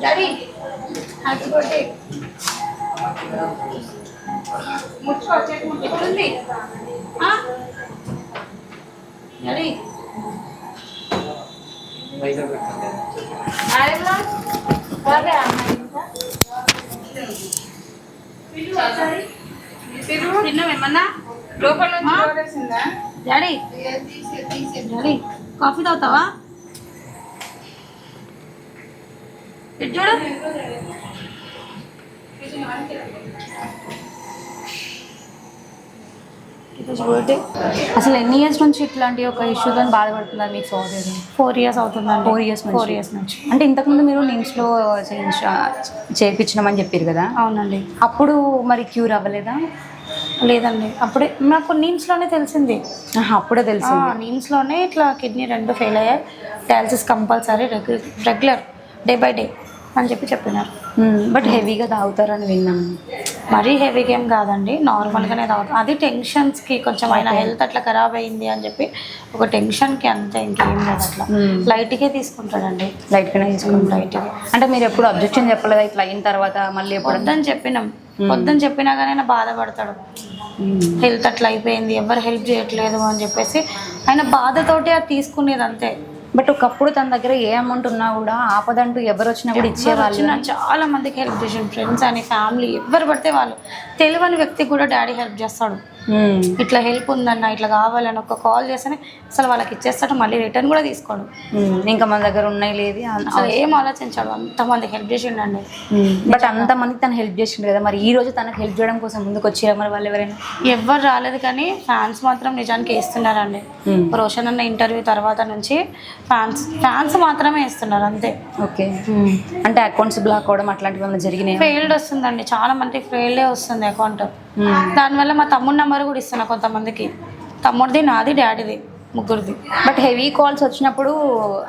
Daddy happy birthday ముచ్చు ఎట్లుంది daddy తిన్నామేమన్నా లోపల daddy daddy coffee తాగుతావా ఇటు చూడు అసలు ఎన్ని ఇయర్స్ నుంచి ఇట్లాంటి ఒక ఇష్యూతో బాధపడుతున్నారు మీ ఫాదర్? 4 years అవుతుందండి. 4 years నుంచి. అంటే ఇంతకుముందు మీరు నిమ్స్లో చేయించినామని చెప్పారు కదా? అవునండి. అప్పుడు మరి క్యూర్ అవ్వలేదా? లేదండి, అప్పుడే నాకు నీమ్స్లోనే తెలిసింది. అప్పుడే తెలిసింది. నీమ్స్లోనే ఇట్లా కిడ్నీ 2 ఫెయిల్ అయ్యాయి, dialysis compulsory regular day by day అని చెప్పినారు. బట్ హెవీగా తాగుతారని విన్నాను. మరీ హెవీగా ఏం కాదండి, నార్మల్గానే తాగుతాం. అది టెన్షన్స్కి కొంచెం ఆయన హెల్త్ అట్లా ఖరాబ్ అయింది అని చెప్పి ఒక టెన్షన్కి అంతే, ఇంకేం లేదు. అట్లా లైట్గా తీసుకుంటాడండి. లైట్గానే తీసుకుంటాం. లైట్గా అంటే మీరు ఎప్పుడు అబ్జెక్షన్ చెప్పలేదా ఇట్లా అయిన తర్వాత? మళ్ళీ వద్దని చెప్పినాం, వద్దని చెప్పినా కానీ ఆయన బాధపడతాడు. హెల్త్ అట్లా అయిపోయింది, ఎవరు హెల్ప్ చేయట్లేదు అని చెప్పేసి ఆయన బాధతోటి అది తీసుకునేది అంతే. బట్ ఒకప్పుడు తన దగ్గర ఏ అమౌంట్ ఉన్నా కూడా ఆపదంటూ ఎవరు వచ్చినా కూడా ఇచ్చేవాళ్ళు. చాలా మందికి హెల్ప్ చేసాను, ఫ్రెండ్స్ అని, ఫ్యామిలీ, ఎవరు పడితే వాళ్ళు. తెలియని వ్యక్తికి కూడా డాడీ హెల్ప్ చేస్తాడు. ఇట్లా హెల్ప్ ఉందన్న, ఇట్లా కావాలని ఒక కాల్ చేస్తేనే అసలు వాళ్ళకి ఇచ్చేస్తాడు, మళ్ళీ రిటర్న్ కూడా తీసుకోడు. ఇంకా మన దగ్గర ఉన్నాయి లేదు అసలు ఏం ఆలోచించాడు, అంతమందికి హెల్ప్ చేసిండండి. బట్ అంతమందికి తను హెల్ప్ చేసిండు కదా, మరి ఈ రోజు తనకు హెల్ప్ చేయడం కోసం ముందుకు వచ్చారా మరి వాళ్ళు ఎవరైనా? ఎవరు రాలేదు, కానీ ఫ్యాన్స్ మాత్రం నిజానికి వేస్తున్నారండి. రోషన్ అన్న ఇంటర్వ్యూ తర్వాత నుంచి ఫ్యాన్స్ మాత్రమే వేస్తున్నారు అంతే. ఓకే, అంటే అకౌంట్స్ బ్లాక్ అవడం అట్లాంటివి ఏమైనా జరిగినాయి? ఫెయిల్డ్ వస్తుందండి, చాలా మందికి ఫెయిల్డే వస్తుంది అకౌంట్. దానివల్ల మా తమ్ముడు నెంబర్ కూడా ఇస్తున్నా కొంతమందికి, తమ్ముడిది, నాది, డాడీది, ముగ్గురిది. బట్ హెవీ కాల్స్ వచ్చినప్పుడు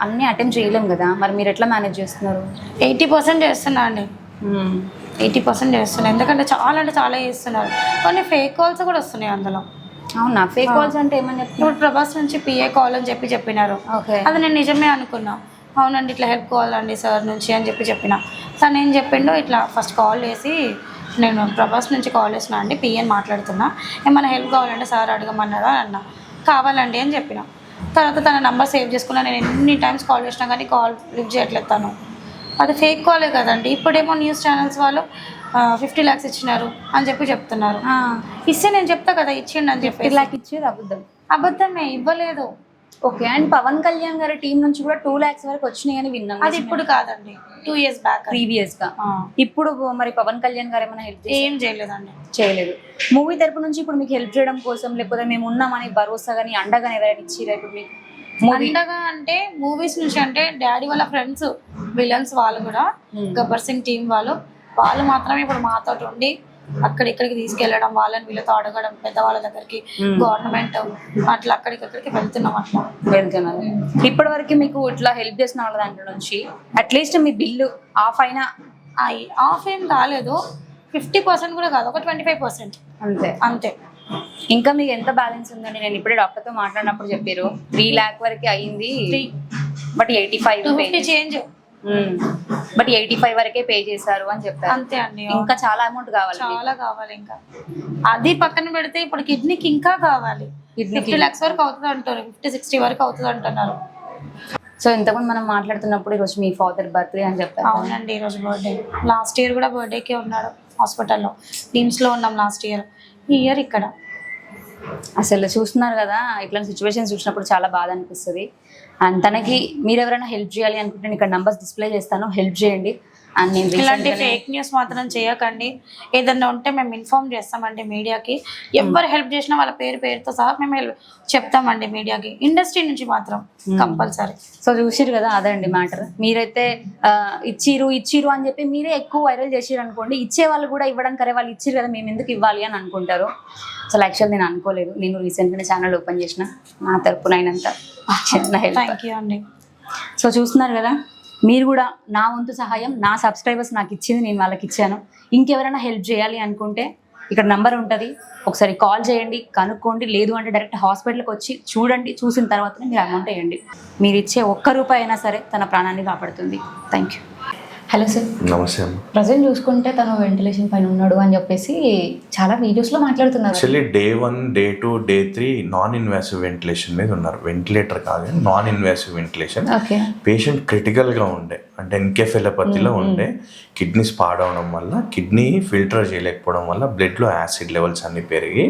అన్నీ అటెంప్ట్ చేయలేం కదా, మరి మీరు ఎట్లా మేనేజ్ చేస్తున్నారు? 80% చేస్తున్నా అండి, 80% చేస్తున్నాను. ఎందుకంటే చాలా చేస్తున్నారు. కొన్ని ఫేక్ కాల్స్ కూడా వస్తున్నాయి అందులో. అవునా? ఫేక్ కాల్స్ అంటే ఏమని చెప్తున్నారు? ఇప్పుడు ప్రభాస్ నుంచి పిఏ కాల్ అని చెప్పినారు. ఓకే, అది నేను నిజమే అనుకున్నా. అవునండి, ఇట్లా హెల్ప్ కావాలండి సార్ నుంచి అని చెప్పిన. తను ఏం చెప్పిండో, ఇట్లా ఫస్ట్ కాల్ చేసి, నేను ప్రభాస్ నుంచి కాల్ చేసిన అండి, పిఏని మాట్లాడుతున్నా, ఏమైనా హెల్ప్ కావాలంటే సార్ అడగమన్నారా అన్న. కావాలండి అని చెప్పిన. తర్వాత తన నెంబర్ సేవ్ చేసుకున్నా. నేను ఎన్ని టైమ్స్ కాల్ చేసినా కానీ కాల్ లిఫ్ట్ చేయట్లేదు తను. అది ఫేక్ కాలే కదండి. ఇప్పుడేమో న్యూస్ ఛానల్స్ వాళ్ళు 50 lakhs ఇచ్చినారు అని చెప్తున్నారు. ఇస్తే నేను చెప్తా కదా ఇచ్చిండు అని చెప్పి. 50 lakhs ఇచ్చేది అబద్ధమే, ఇవ్వలేదు. ఓకే, అండ్ పవన్ కళ్యాణ్ గారి టీం నుంచి కూడా 2 lakhs వరకు వచ్చినాయి అని విన్నాను. అది ఇప్పుడు కాదండి, 2 years బ్యాక్, ప్రీవియస్గా. ఇప్పుడు మరి పవన్ కళ్యాణ్ గారు ఏమైనా హెల్ప్ ఏం చేయలేదండి? చేయలేదు. మూవీ తరపు నుంచి ఇప్పుడు మీకు హెల్ప్ చేయడం కోసం, లేకపోతే మేము ఉన్నామని భరోసా కానీ అండగానే ఎవరైనా ఇచ్చిరా ఇప్పుడు మీకు? అండగా అంటే మూవీస్ నుంచి అంటే డాడీ వాళ్ళ ఫ్రెండ్స్, విలన్స్ వాళ్ళు కూడా, గబ్బర్ సింగ్ టీం వాళ్ళు మాత్రమే ఇప్పుడు మాతో ఉండి అక్కడిక్కడికి తీసుకెళ్ళడం, వాళ్ళని వీళ్ళతో అడగడం, పెద్దవాళ్ళ దగ్గరికి, గవర్నమెంట్ అట్లా అక్కడికి వెళ్తున్నాం. అట్లా వెళ్తున్నారు. ఇప్పటి వరకు మీకు ఇట్లా హెల్ప్ చేసిన వాళ్ళ దాంట్లో నుంచి అట్లీస్ట్ మీ బిల్లు ఆఫ్ ఏం కాలేదు, 50% కూడా కాదు, ఒక 25% అంతే. ఇంకా మీకు ఎంత బ్యాలెన్స్ ఉందండి? నేను ఇప్పుడే డాక్టర్తో మాట్లాడినప్పుడు చెప్పారు 3 lakh వరకు అయింది, బట్ 85 చేంజ్, బట్ 85 వరకే పే చేశారు అని చెప్పారు. అంతే అండి. ఇంకా చాలా అమౌంట్ కావాలి, చాలా కావాలి. ఇంకా అది పక్కన పెడితే ఇప్పుడు కిడ్నీకి ఇంకా కావాలి. 50 lakhs వరకు అవుతుంది అంటారు, 50-60 వరకు అవుతుంది అంటున్నారు. సో ఇంతకుముందు మనం మాట్లాడుతున్నప్పుడు ఈరోజు మీ ఫాదర్ బర్త్డే అని చెప్పారు. అవునండి, ఈరోజు బర్త్డే. లాస్ట్ ఇయర్ కూడా బర్త్డేకే ఉన్నాడు హాస్పిటల్లో, టీమ్స్లో ఉన్నాం లాస్ట్ ఇయర్. ఈ ఇయర్ ఇక్కడ. అసలు చూస్తున్నారు కదా, ఇట్లాంటి సిచ్యువేషన్స్ చూసినప్పుడు చాలా బాధ అనిపిస్తుంది. అండ్ తనకి మీరు ఎవరైనా హెల్ప్ చేయాలి అనుకుంటే నేను ఇక్కడ నంబర్స్ డిస్ప్లే చేస్తాను, హెల్ప్ చేయండి. అండ్ నేను ఇలాంటి ఫేక్ న్యూస్ మాత్రం చేయకండి. ఏదన్నా ఉంటే మేము ఇన్ఫార్మ్ చేస్తామండి మీడియాకి. ఎవరు హెల్ప్ చేసినా వాళ్ళ పేరుతో సహా మేము చెప్తామండి మీడియాకి, ఇండస్ట్రీ నుంచి మాత్రం కంపల్సరీ. సో చూసిరు కదా, అదండి మ్యాటర్. మీరైతే ఇచ్చిరు అని చెప్పి మీరే ఎక్కువ వైరల్ చేసిరు అనుకోండి, ఇచ్చే వాళ్ళు కూడా ఇవ్వడం కరే, వాళ్ళు ఇచ్చిరు కదా మేము ఎందుకు ఇవ్వాలి అని అనుకుంటారు. అసలు యాక్చువల్ నేను అనుకోలేదు. నేను రీసెంట్గానే ఛానల్ ఓపెన్ చేసిన, నా తరపున అయినంత చిన్న హెల్ప్. థ్యాంక్ యూ అండి. సో చూస్తున్నారు కదా, మీరు కూడా నా వంతు సహాయం, నా సబ్స్క్రైబర్స్ నాకు ఇచ్చింది, నేను వాళ్ళకి ఇచ్చాను. ఇంకెవరైనా హెల్ప్ చేయాలి అనుకుంటే ఇక్కడ నంబర్ ఉంటుంది, ఒకసారి కాల్ చేయండి, కనుక్కోండి. లేదు అంటే డైరెక్ట్ హాస్పిటల్కి వచ్చి చూడండి, చూసిన తర్వాతనే మీరు అమౌంట్ వేయండి. మీరు ఇచ్చే 1 రూపాయి అయినా సరే తన ప్రాణాన్ని కాపాడుతుంది. Thank you. Hello sir. నమస్తే అమ్మ. ప్రజెంట్ చూసుకుంటే తను వెంటిలేషన్ పైన ఉన్నాడు అని చెప్పేసి చాలా వీడియోస్లో మాట్లాడుతున్నారు. Actually Day 1, Day 2, Day 3 non invasive ventilation మీద ఉన్నారు. వెంటిలేటర్ కాదు, non invasive ventilation. Okay. Patient క్రిటికల్గా ఉండే, అంటే ఎన్కెఫెలోపతిలో ఉండే, కిడ్నీస్ పాడవడం వల్ల, కిడ్నీ ఫిల్టర్ చేయలేకపోవడం వల్ల బ్లడ్లో యాసిడ్ లెవెల్స్ అన్నీ పెరిగి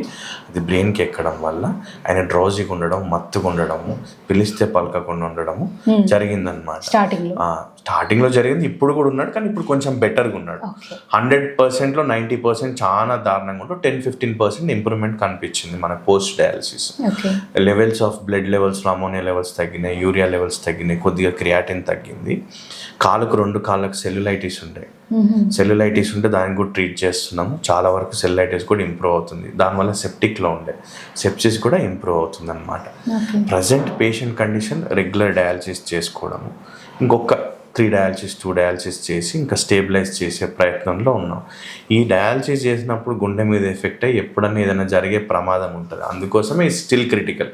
అది బ్రెయిన్కి ఎక్కడం వల్ల ఆయన డ్రౌజీగా ఉండడం, మత్తుగా ఉండడము, పిలిస్తే పలకకుండా ఉండడము జరిగిందనమాట. స్టార్టింగ్లో జరిగింది, ఇప్పుడు కూడా ఉన్నాడు, కానీ ఇప్పుడు కొంచెం బెటర్గా ఉన్నాడు. 100%లో 90% చాలా దారుణంగా ఉంటూ 10-15% ఇంప్రూవ్మెంట్ కనిపించింది మనకు post dialysis. Levels of blood లెవెల్స్లో అమోనియా లెవెల్స్ తగ్గినాయి, యూరియా లెవెల్స్ తగ్గినాయి, కొద్దిగా క్రియాటిన్ తగ్గింది. కాలుకు 2 కాళ్ళకు సెల్యులైటిస్ ఉంటాయి. సెల్యులైటిస్ ఉంటే దానికి కూడా ట్రీట్ చేస్తున్నాము. చాలా వరకు సెల్యులైటిస్ కూడా ఇంప్రూవ్ అవుతుంది. దానివల్ల సెప్టిక్లో ఉండే సెప్సిస్ కూడా ఇంప్రూవ్ అవుతుంది అనమాట. Present patient condition regular dialysis చేసుకోవడము, ఇంకొక 3 డయాలసిస్ 2 డయాలసిస్ చేసి ఇంకా స్టేబిలైజ్ చేసే ప్రయత్నంలో ఉన్నాం. ఈ డయాలసిస్ చేసినప్పుడు గుండె మీద ఎఫెక్ట్ అయ్యి ఎప్పుడన్నా ఏదైనా జరిగే ప్రమాదం ఉంటుంది. అందుకోసమే స్టిల్ క్రిటికల్.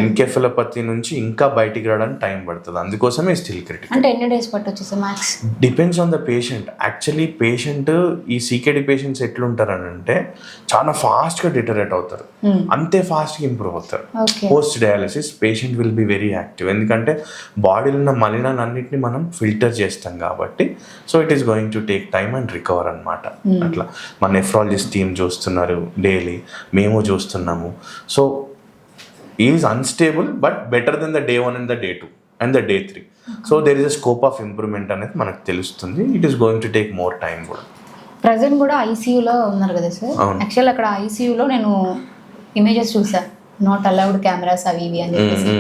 ఎన్కెఫెలోపతి నుంచి ఇంకా బయటికి రావడానికి టైం పడుతుంది, అందుకోసమే స్టిల్ క్రిటికల్. అంటే ఎన్ని డేస్ పట్టొచ్చు sir max? Depends on the patient. Actually patient ఈ సీకేడి పేషెంట్స్ ఎట్లుంటారని అంటే చాలా ఫాస్ట్గా డిటరేట్ అవుతారు, అంతే ఫాస్ట్గా ఇంప్రూవ్ అవుతారు. Post dialysis patient will be very active, ఎందుకంటే బాడీలో ఉన్న మలినాలన్నింటినీ మనం ఫిల్టర్ చేస్తాం కాబట్టి. So it is going to take time and recover అనమాట. అట్లా మన నెఫ్రాలజిస్ట్ టీమ్ చూస్తున్నారు డైలీ, మేము చూస్తున్నాము. So is unstable but better than the Day 1 and the Day 2 and the Day 3. So there is a scope of improvement అనేది మనకు తెలుస్తుంది. It is going to take more time కూడా. Present కూడా ఐసీయూలో ఉన్నారు కదా సార్. యాక్చువల్ అక్కడ ఐసీయూలో నేను ఇమేజెస్ చూసాను, నాట్ అలౌడ్ కెమెరాస్ అవి ఇవి అని చెప్పేసి.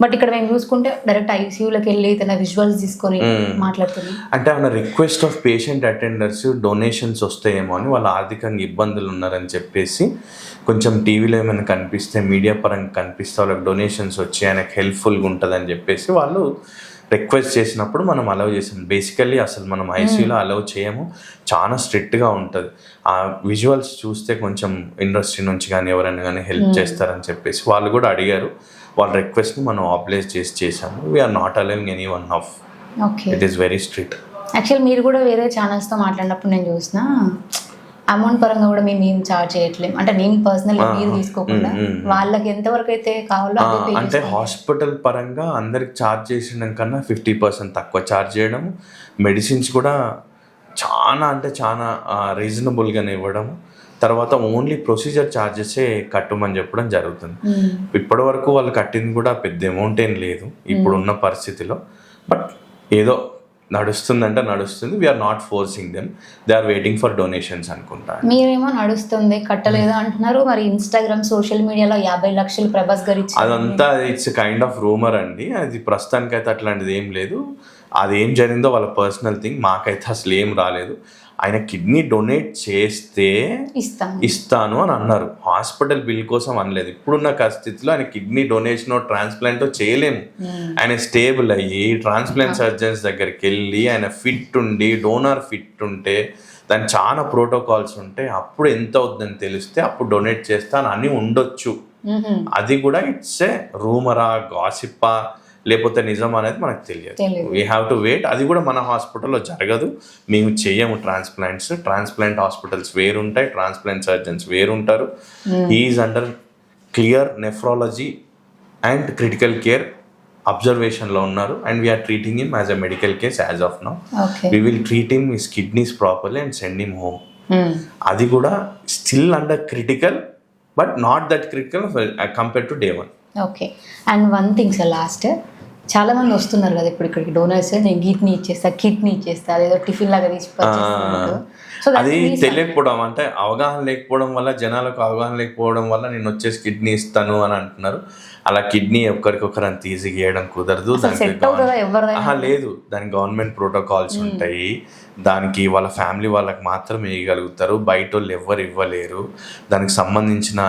బట్ ఇక్కడ మేము చూసుకుంటే డైరెక్ట్ ఐసీయూలోకి వెళ్ళి తన విజువల్స్ తీసుకొని మాట్లాడుతున్నాం. అంటే మన request of patient attenders donations వస్తాయేమో అని, వాళ్ళు ఆర్థికంగా ఇబ్బందులు ఉన్నారని చెప్పేసి కొంచెం టీవీలో ఏమైనా కనిపిస్తే, మీడియా పరంగా కనిపిస్తే వాళ్ళకి డొనేషన్స్ వచ్చి ఆయనకు హెల్ప్ఫుల్గా ఉంటుందని చెప్పేసి వాళ్ళు రిక్వెస్ట్ చేసినప్పుడు మనం అలౌ చేసాం. బేసికల్లీ అసలు మనం ఐసీయూలో అలౌ చేయము, చాలా స్ట్రిక్ట్గా ఉంటుంది. ఆ విజువల్స్ చూస్తే కొంచెం ఇండస్ట్రీ నుంచి కానీ ఎవరైనా కానీ హెల్ప్ చేస్తారని చెప్పేసి వాళ్ళు కూడా అడిగారు. వాళ్ళ రిక్వెస్ట్ని మనం ఆబ్లేజ్ చేసాము. We are not allowing any one of, it is very strict. Actual మీరు కూడా వేరే ఛానల్స్తో మాట్లాడినప్పుడు నేను చూసిన అమౌంట్ పరంగా కూడా మేము ఏం చార్జ్ చేయట్లేము, అంటే నేను పర్సనల్ మీరు తీసుకోకుండా వాళ్ళకి ఎంతవరకు అయితే కావాలో అంటే హాస్పిటల్ పరంగా అందరికి ఛార్జ్ చేసిన కన్నా 50% తక్కువ ఛార్జ్ చేయడం, మెడిసిన్స్ కూడా చాలా అంటే చాలా రీజనబుల్గానే ఇవ్వడం, తర్వాత ఓన్లీ ప్రొసీజర్ ఛార్జెసే కట్టమని చెప్పడం జరుగుతుంది. ఇప్పటి వరకు వాళ్ళు కట్టింది కూడా పెద్ద అమౌంట్ ఏం లేదు ఇప్పుడున్న పరిస్థితిలో. బట్ ఏదో నడుస్తుందంటే నడుస్తుంది. We are not forcing them, they are waiting for donations అనుకుంటా. మీరేమో నడుస్తుంది కట్టలేదు అంటున్నారు, మరి ఇన్స్టాగ్రామ్ సోషల్ మీడియాలో 50 లక్షలు ప్రభాస్ గారు ఇచ్చారు. అదంతా ఇట్స్ కైండ్ ఆఫ్ రూమర్ అండి. అది ప్రస్తుతానికైతే అట్లాంటిది ఏం లేదు. అది ఏం జరిగిందో వాళ్ళ పర్సనల్ థింగ్, మాకైతే అసలు ఏం రాలేదు. ఆయన కిడ్నీ డొనేట్ చేస్తే ఇస్తాను అని అన్నారు, హాస్పిటల్ బిల్ కోసం అనలేదు. ఇప్పుడున్న స్థితిలో ఆయన కిడ్నీ డొనేషన్ ట్రాన్స్ప్లాంట్ చేయలేము. ఆయన స్టేబుల్ అయ్యి ట్రాన్స్ప్లాంట్ సర్జన్స్ దగ్గరికి వెళ్ళి ఆయన ఫిట్ ఉండి, డోనర్ ఫిట్ ఉంటే, దానికి చాలా ప్రోటోకాల్స్ ఉంటాయి, అప్పుడు ఎంత అవుతుందని తెలిస్తే అప్పుడు డొనేట్ చేస్తా అని ఉండొచ్చు. అది కూడా ఇట్స్ ఏ రూమరా, గాసిప్పా, లేకపోతే నిజం అనేది మనకు తెలియదు. We have to wait. అది కూడా మన హాస్పిటల్లో జరగదు, మేము చేయము ట్రాన్స్ప్లాంట్స్. ట్రాన్స్ప్లాంట్ హాస్పిటల్స్ వేరుంటాయి, ట్రాన్స్ప్లాంట్ సర్జన్స్ వేరుంటారు. Is under clear nephrology and critical care అబ్జర్వేషన్లో ఉన్నారు. And we're treating him as a medical case as of now. We will treat him his kidneys properly and send him home. అది కూడా still under critical, but not that critical compare to Day 1. Okay. And one thing sir, last చాలా మంది వస్తున్నారు కదా ఇప్పుడు ఇక్కడికి donors, నేను kidney ఇచ్చేస్తా అదేదో టిఫిన్ లాగా తీసి. అది తెలియకపోవడం, అంటే అవగాహన లేకపోవడం వల్ల, జనాలకు అవగాహన లేకపోవడం వల్ల నేను వచ్చేసి కిడ్నీ ఇస్తాను అని అంటున్నారు. అలా కిడ్నీ ఒకరికొకరు అంత ఈజీగా ఇవ్వడం కుదరదు. లేదు, దానికి గవర్నమెంట్ ప్రోటోకాల్స్ ఉంటాయి. దానికి వాళ్ళ ఫ్యామిలీ వాళ్ళకి మాత్రం వేయగలుగుతారు, బయట వాళ్ళు ఎవరు ఇవ్వలేరు. దానికి సంబంధించిన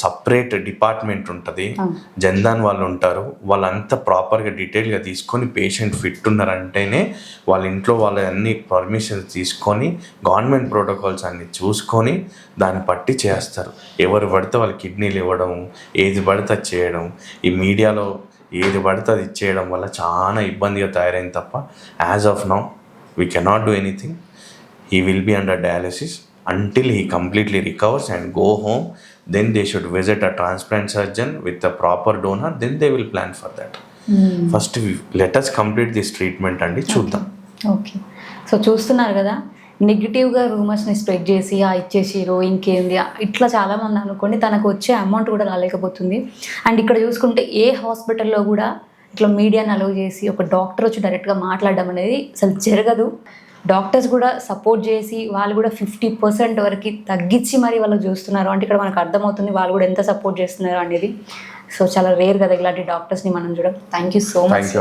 సపరేట్ డిపార్ట్మెంట్ ఉంటుంది, జన్దాన్ వాళ్ళు ఉంటారు. వాళ్ళంతా ప్రాపర్గా డీటెయిల్గా తీసుకొని పేషెంట్ ఫిట్ ఉన్నారంటేనే వాళ్ళ ఇంట్లో వాళ్ళ అన్ని పర్మిషన్స్ తీసుకొని గవర్నమెంట్ ప్రోటోకాల్స్ అన్ని చూసుకొని దాన్ని బట్టి చేస్తారు. ఎవరు పడితే వాళ్ళు కిడ్నీలు ఇవ్వడం, ఏది పడితే అది చేయడం, ఈ మీడియాలో ఏది పడితే అది ఇచ్చేయడం వల్ల చాలా ఇబ్బందిగా తయారైంది తప్ప as of now we cannot do anything. He will be under dialysis until he completely recovers and go home. Then they should visit a transplant surgeon with a proper donor. Then they will plan for that. First, let us complete this treatment and చూద్దాం. Okay, so చూస్తున్నారు కదా, నెగిటివ్గా రూమర్స్ని spread చేసి ఇచ్చేసిరు ఇంకేంది ఇట్లా చాలామంది అనుకోండి తనకు వచ్చే అమౌంట్ కూడా రాలేకపోతుంది. అండ్ ఇక్కడ చూసుకుంటే ఏ హాస్పిటల్లో కూడా ఇట్లా మీడియాని అలౌ చేసి ఒక డాక్టర్ వచ్చి డైరెక్ట్గా మాట్లాడడం అనేది అసలు జరగదు. డాక్టర్స్ కూడా సపోర్ట్ చేసి వాళ్ళు కూడా 50% వరకు తగ్గించి మరి వాళ్ళకి చూస్తున్నారు అంటే ఇక్కడ మనకు అర్థమవుతుంది వాళ్ళు కూడా ఎంత సపోర్ట్ చేస్తున్నారు అనేది. సో చాలా రేర్ కదా ఇలాంటి డాక్టర్స్ని మనం చూడడం. Thank you so much.